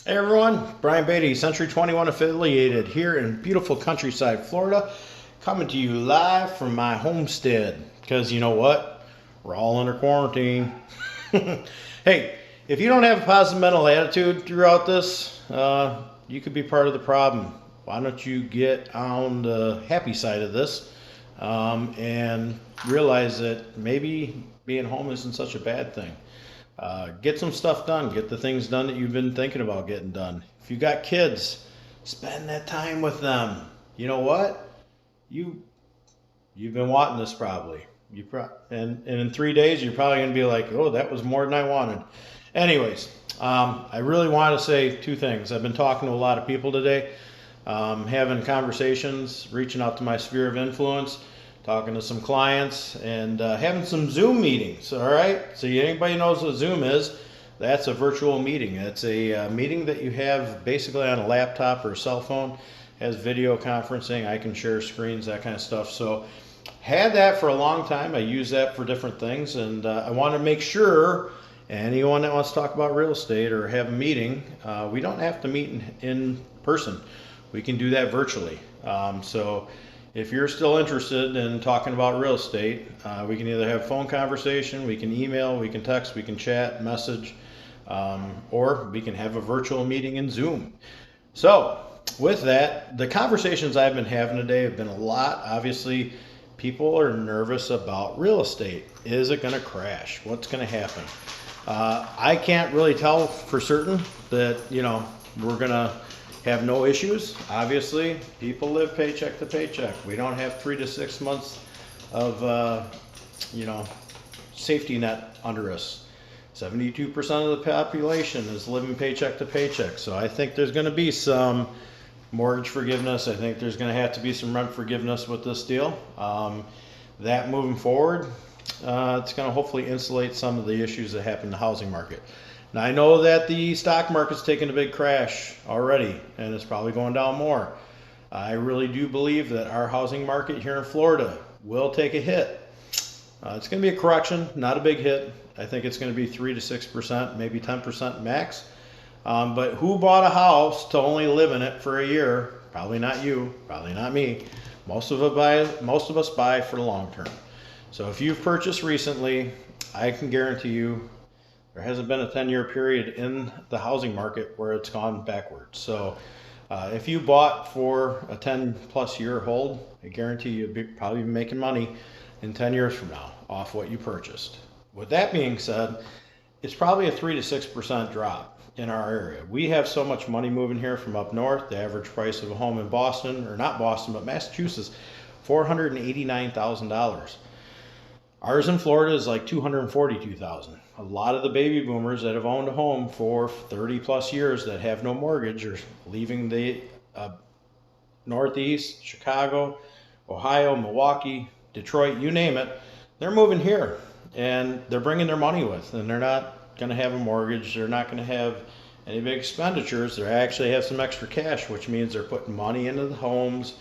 Hey everyone, Brian Beatty, Century 21 affiliated here in beautiful countryside Florida, coming to you live from my homestead. Because you know what? We're all under quarantine. Hey, if you don't have a positive mental attitude throughout this, you could be part of the problem. Why don't you get on the happy side of this and realize that maybe being home isn't such a bad thing. Get some stuff done. Get the things done that you've been thinking about getting done. If you got kids, spend that time with them. You know what? You you've been wanting this probably. And in 3 days you're probably gonna be like, oh, that was more than I wanted. Anyways, I really want to say two things. I've been talking to a lot of people today, having conversations, reaching out to my sphere of influence, talking to some clients, and having some Zoom meetings. All right. So anybody knows what Zoom is? That's a virtual meeting. It's a meeting that you have basically on a laptop or a cell phone. Has video conferencing. I can share screens, that kind of stuff. So had that for a long time. I use that for different things, and I want to make sure anyone that wants to talk about real estate or have a meeting, we don't have to meet in person. We can do that virtually. So if you're still interested in talking about real estate, we can either have phone conversation, we can email, we can text, we can chat, message, or we can have a virtual meeting in Zoom. So with that, the conversations I've been having today have been a lot. Obviously, people are nervous about real estate. Is it going to crash? What's going to happen? I can't really tell for certain that, we're going to have no issues. Obviously, people live paycheck to paycheck. We don't have 3 to 6 months of, safety net under us. 72% of the population is living paycheck to paycheck. So I think there's going to be some mortgage forgiveness. I think there's going to have to be some rent forgiveness with this deal. That moving forward, it's going to hopefully insulate some of the issues that happen in the housing market. Now I know that the stock market's taken a big crash already, and it's probably going down more. I really do believe that our housing market here in Florida will take a hit. It's going to be a correction, not a big hit. I think it's going to be 3 to 6%, maybe 10% max. But who bought a house to only live in it for a year? Probably not you, probably not me. Most of us buy for the long term. So if you've purchased recently, I can guarantee you there hasn't been a 10-year period in the housing market where it's gone backwards. So if you bought for a 10 plus year hold, I guarantee you'll probably be making money in 10 years from now off what you purchased. With that being said, it's probably a 3 to 6% drop in our area. We have so much money moving here from up north. The average price of a home in Boston, or not Boston, but Massachusetts, $489,000. Ours in Florida is like 242,000. A lot of the baby boomers that have owned a home for 30 plus years that have no mortgage are leaving the Northeast, Chicago, Ohio, Milwaukee, Detroit, you name it. They're moving here and they're bringing their money with, and they're not going to have a mortgage. They're not going to have any big expenditures. They actually have some extra cash, which means they're putting money into the homes.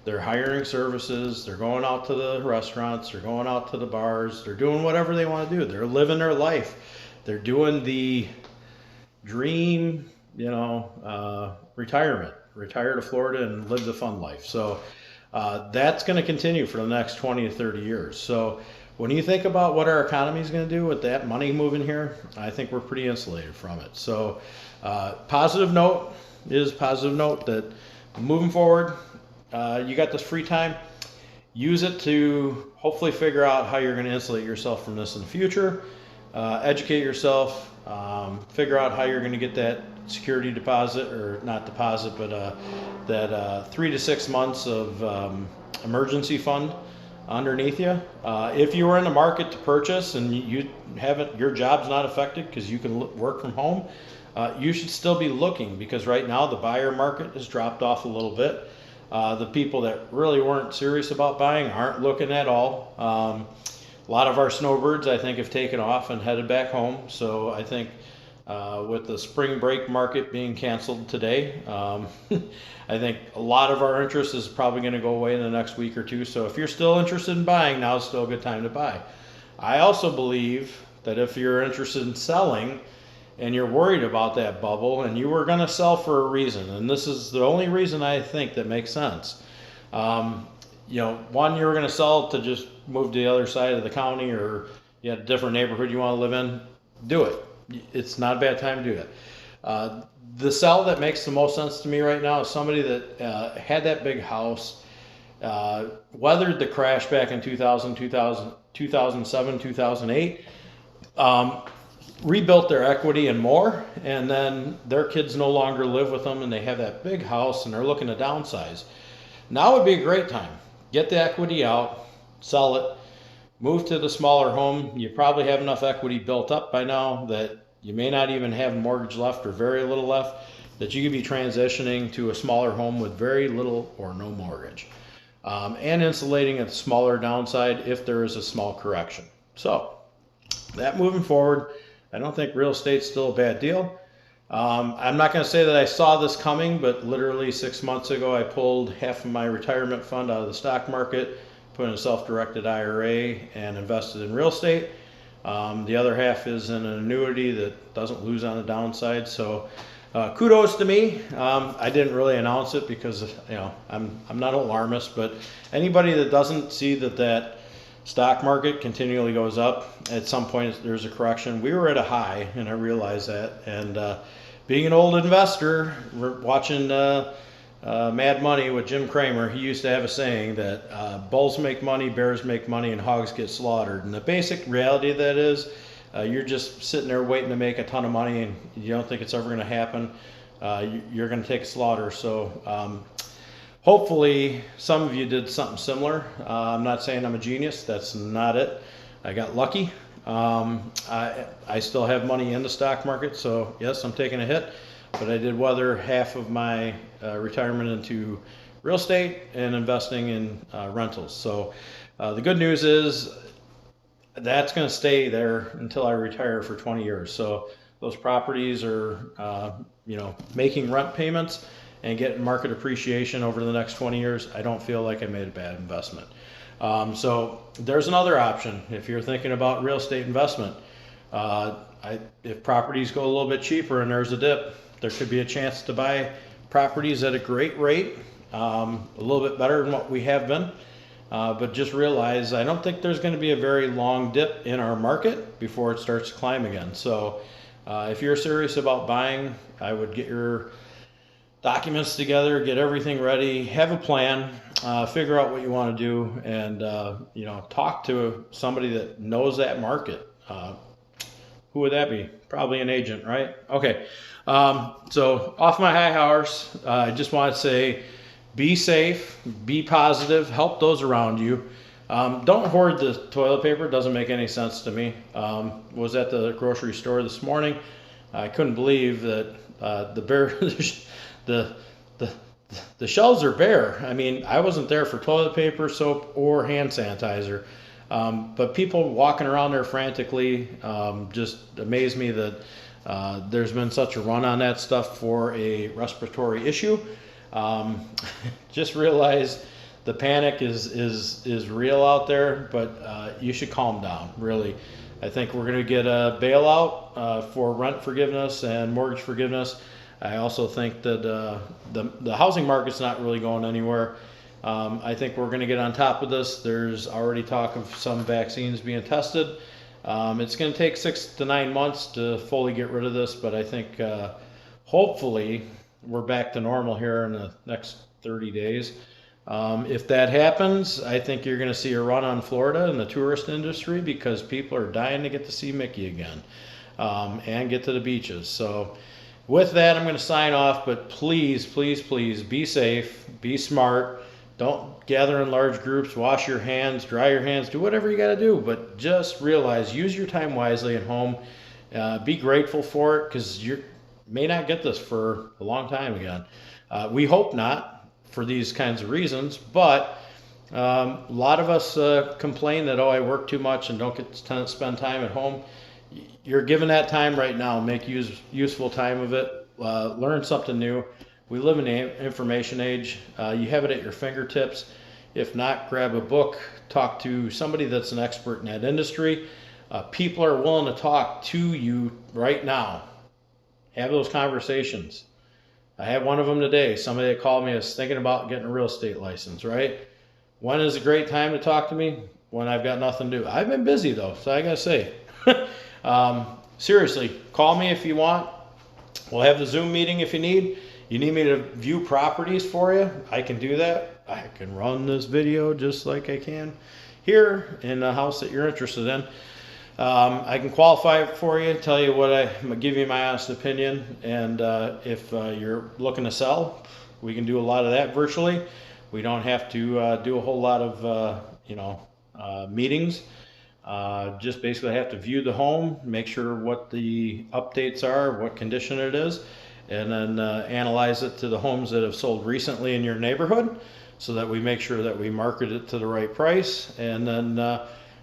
They're hiring services. They're going out to the restaurants. They're going out to the bars. They're doing whatever they want to do. They're living their life. They're doing the dream, retirement. Retire to Florida and live the fun life. So that's going to continue for the next 20 to 30 years. So when you think about what our economy is going to do with that money moving here, I think we're pretty insulated from it. So positive note that moving forward, you got this free time. Use it to hopefully figure out how you're going to insulate yourself from this in the future. Educate yourself. Figure out how you're going to get that security deposit, or not deposit, but that 3 to 6 months of emergency fund underneath you. If you were in the market to purchase and your job's not affected because you can work from home, you should still be looking, because right now the buyer market has dropped off a little bit. The people that really weren't serious about buying aren't looking at all. A lot of our snowbirds, I think, have taken off and headed back home. So I think with the spring break market being canceled today, I think a lot of our interest is probably going to go away in the next week or two. So if you're still interested in buying, now is still a good time to buy. I also believe that if you're interested in selling, and you're worried about that bubble, and you were going to sell for a reason, and this is the only reason I think that makes sense. One, you were going to sell to just move to the other side of the county, or you had a different neighborhood you want to live in, do it. It's not a bad time to do it. The sell that makes the most sense to me right now is somebody that had that big house, weathered the crash back in 2007, 2008, rebuilt their equity and more, and then their kids no longer live with them and they have that big house and they're looking to downsize. Now would be a great time. Get the equity out, sell it, move to the smaller home. You probably have enough equity built up by now that you may not even have mortgage left or very little left, that you could be transitioning to a smaller home with very little or no mortgage, and insulating a smaller downside if there is a small correction. So that moving forward, I don't think real estate's still a bad deal. I'm not going to say that I saw this coming, but literally 6 months ago, I pulled half of my retirement fund out of the stock market, put in a self-directed IRA, and invested in real estate. The other half is in an annuity that doesn't lose on the downside. So kudos to me. I didn't really announce it because I'm not alarmist, but anybody that doesn't see that stock market continually goes up, at some point there's a correction. We were at a high, and I realized that. And being an old investor, watching Mad Money with Jim Cramer, he used to have a saying that bulls make money, bears make money, and hogs get slaughtered. And the basic reality of that is you're just sitting there waiting to make a ton of money, and you don't think it's ever going to happen. You're going to take a slaughter. So hopefully some of you did something similar. I'm not saying I'm a genius. That's not it. I got lucky. I still have money in the stock market, so yes, I'm taking a hit. But I did weather half of my retirement into real estate and investing in rentals. So the good news is that's going to stay there until I retire for 20 years. So those properties are, making rent payments and getting market appreciation over the next 20 years. I don't feel like I made a bad investment. So there's another option if you're thinking about real estate investment. If properties go a little bit cheaper and there's a dip, there could be a chance to buy properties at a great rate, a little bit better than what we have been. But just realize I don't think there's going to be a very long dip in our market before it starts to climb again. So if you're serious about buying, I would get your documents together, get everything ready, have a plan, figure out what you want to do, and talk to somebody that knows that market. Who would that be? Probably an agent, right? Okay. So off my high horse, I just want to say, be safe, be positive, help those around you. Don't hoard the toilet paper. It doesn't make any sense to me. Was at the grocery store this morning. I couldn't believe that the shelves are bare. I mean, I wasn't there for toilet paper, soap, or hand sanitizer. But people walking around there frantically just amaze me that there's been such a run on that stuff for a respiratory issue. Just realize the panic is real out there, but you should calm down, really. I think we're going to get a bailout for rent forgiveness and mortgage forgiveness. I also think that the housing market's not really going anywhere. I think we're going to get on top of this. There's already talk of some vaccines being tested. It's going to take 6 to 9 months to fully get rid of this, but I think hopefully we're back to normal here in the next 30 days. If that happens, I think you're going to see a run on Florida in the tourist industry because people are dying to get to see Mickey again and get to the beaches. So with that, I'm going to sign off, but please, please, please be safe, be smart. Don't gather in large groups, wash your hands, dry your hands, do whatever you got to do, but just realize, use your time wisely at home. Be grateful for it because you may not get this for a long time again. We hope not for these kinds of reasons, but a lot of us complain that, I work too much and don't get to spend time at home. You're given that time right now. Make useful time of it. Learn something new. We live in the information age. You have it at your fingertips. If not, grab a book. Talk to somebody that's an expert in that industry. People are willing to talk to you right now. Have those conversations. I had one of them today. Somebody that called me is thinking about getting a real estate license, right? When is a great time to talk to me? When I've got nothing to do. I've been busy though, so I gotta say. Seriously, call me if you want. We'll have the Zoom meeting if you need. You need me to view properties for you? I can do that. I can run this video just like I can here in the house that you're interested in. I can qualify it for you, tell you what I'm give you my honest opinion, and if you're looking to sell, we can do a lot of that virtually. We don't have to do a whole lot of meetings. Just basically have to view the home, make sure what the updates are, what condition it is, and then analyze it to the homes that have sold recently in your neighborhood, so that we make sure that we market it to the right price, and then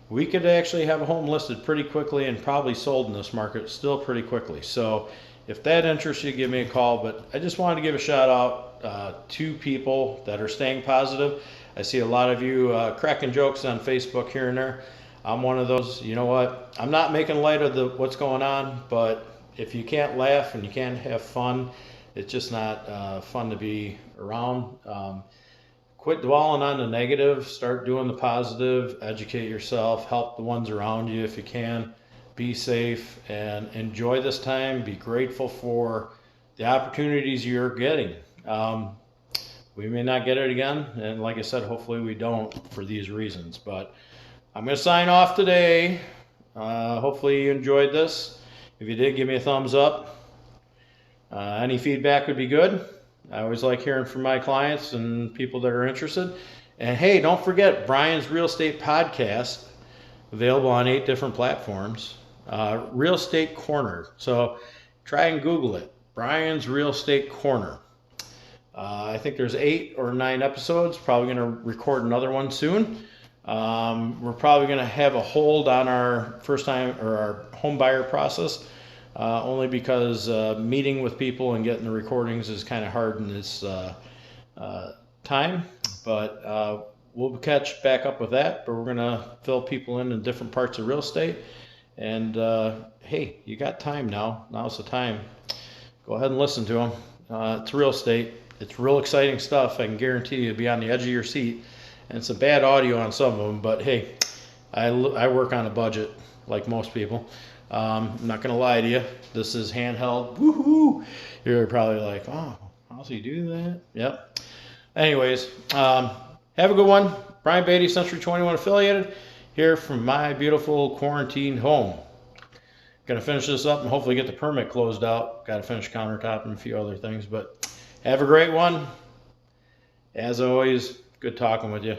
we could actually have a home listed pretty quickly and probably sold in this market still pretty quickly. So if that interests you, give me a call. But I just wanted to give a shout out to people that are staying positive. I see a lot of you cracking jokes on Facebook here and there. I'm one of those. You know what? I'm not making light of what's going on, but if you can't laugh and you can't have fun, it's just not fun to be around. Quit dwelling on the negative, start doing the positive, educate yourself, help the ones around you if you can. Be safe and enjoy this time. Be grateful for the opportunities you're getting. We may not get it again, and like I said, hopefully we don't for these reasons. But I'm going to sign off today. Hopefully you enjoyed this. If you did, give me a thumbs up. Any feedback would be good. I always like hearing from my clients and people that are interested. And hey, don't forget Brian's Real Estate Podcast, available on 8 different platforms. Real Estate Corner. So try and Google it. Brian's Real Estate Corner. I think there's 8 or 9 episodes. Probably going to record another one soon. We're probably going to have a hold on our first time or our home buyer process. Only because meeting with people and getting the recordings is kind of hard in this time. But we'll catch back up with that. But we're going to fill people in different parts of real estate. And hey, you got time now. Now's the time. Go ahead and listen to them. It's real estate. It's real exciting stuff. I can guarantee you'll be on the edge of your seat. And it's a bad audio on some of them. But hey, I work on a budget like most people. I'm not going to lie to you. This is handheld. Woohoo! You're probably like, oh, how does he do that? Yep. Anyways, have a good one. Brian Beatty, Century 21 affiliated, here from my beautiful quarantined home. Going to finish this up and hopefully get the permit closed out. Got to finish countertop and a few other things. But have a great one. As always, good talking with you.